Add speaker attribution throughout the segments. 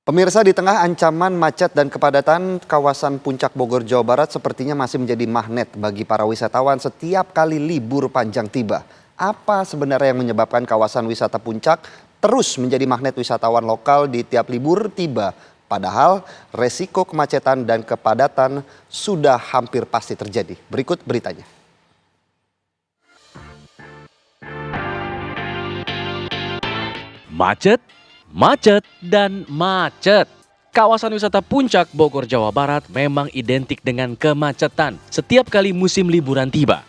Speaker 1: Pemirsa, di tengah ancaman macet dan kepadatan, kawasan Puncak Bogor, Jawa Barat sepertinya masih menjadi magnet bagi para wisatawan setiap kali libur panjang tiba. Apa sebenarnya yang menyebabkan kawasan wisata Puncak terus menjadi magnet wisatawan lokal di tiap libur tiba? Padahal resiko kemacetan dan kepadatan sudah hampir pasti terjadi. Berikut beritanya.
Speaker 2: Macet, macet, dan macet. Kawasan wisata Puncak Bogor, Jawa Barat memang identik dengan kemacetan setiap kali musim liburan tiba.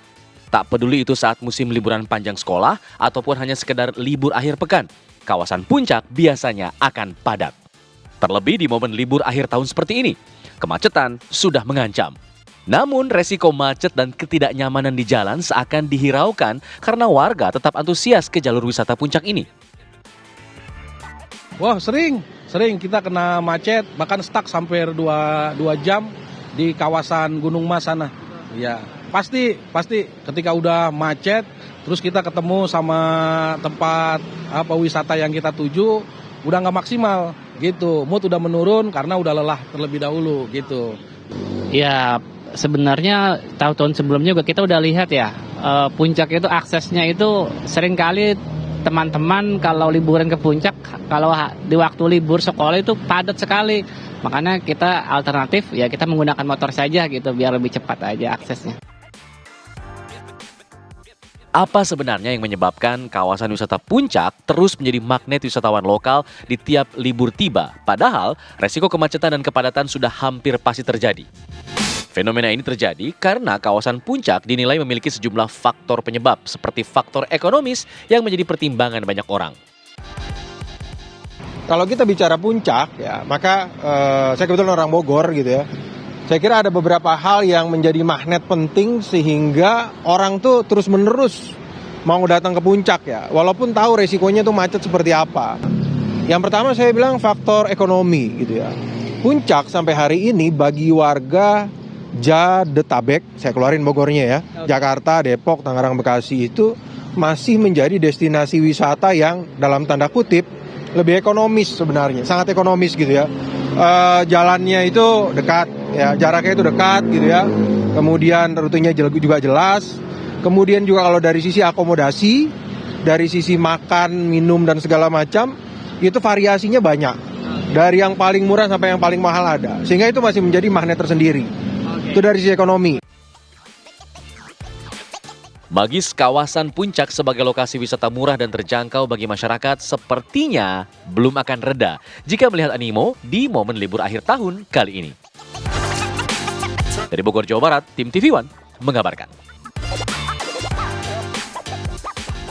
Speaker 2: Tak peduli itu saat musim liburan panjang sekolah ataupun hanya sekedar libur akhir pekan, kawasan Puncak biasanya akan padat. Terlebih di momen libur akhir tahun seperti ini, kemacetan sudah mengancam. Namun resiko macet dan ketidaknyamanan di jalan seakan dihiraukan karena warga tetap antusias ke jalur wisata Puncak ini.
Speaker 3: Wah, sering kita kena macet, bahkan stuck sampai 2 jam di kawasan Gunung Mas sana. Ya, pasti ketika udah macet, terus kita ketemu sama tempat wisata yang kita tuju, udah nggak maksimal gitu. Mood udah menurun karena udah lelah terlebih dahulu gitu.
Speaker 4: Ya, sebenarnya tahun-tahun sebelumnya juga kita udah lihat ya, Puncak itu aksesnya itu seringkali teman-teman kalau liburan ke Puncak, kalau di waktu libur sekolah itu padat sekali. Makanya kita alternatif ya kita menggunakan motor saja gitu biar lebih cepat aja aksesnya.
Speaker 2: Apa sebenarnya yang menyebabkan kawasan wisata Puncak terus menjadi magnet wisatawan lokal di tiap libur tiba? Padahal resiko kemacetan dan kepadatan sudah hampir pasti terjadi. Fenomena ini terjadi karena kawasan Puncak dinilai memiliki sejumlah faktor penyebab seperti faktor ekonomis yang menjadi pertimbangan banyak orang.
Speaker 5: Kalau kita bicara Puncak ya, maka saya kebetulan orang Bogor gitu ya. Saya kira ada beberapa hal yang menjadi magnet penting sehingga orang tuh terus-menerus mau datang ke Puncak ya. Walaupun tahu resikonya tuh macet seperti apa. Yang pertama saya bilang faktor ekonomi gitu ya. Puncak sampai hari ini bagi warga Jadetabek, saya keluarin Bogornya ya, Jakarta, Depok, Tangerang, Bekasi itu masih menjadi destinasi wisata yang dalam tanda kutip lebih ekonomis sebenarnya, sangat ekonomis gitu ya. Jalannya itu dekat, ya jaraknya itu dekat gitu ya. Kemudian rutenya juga jelas. Kemudian juga kalau dari sisi akomodasi, dari sisi makan, minum dan segala macam, itu variasinya banyak. Dari yang paling murah sampai yang paling mahal ada. Sehingga itu masih menjadi magnet tersendiri. Itu dari sisi ekonomi.
Speaker 2: Bagi kawasan Puncak sebagai lokasi wisata murah dan terjangkau bagi masyarakat sepertinya belum akan reda jika melihat animo di momen libur akhir tahun kali ini. Dari Bogor, Jawa Barat, tim TV One mengabarkan.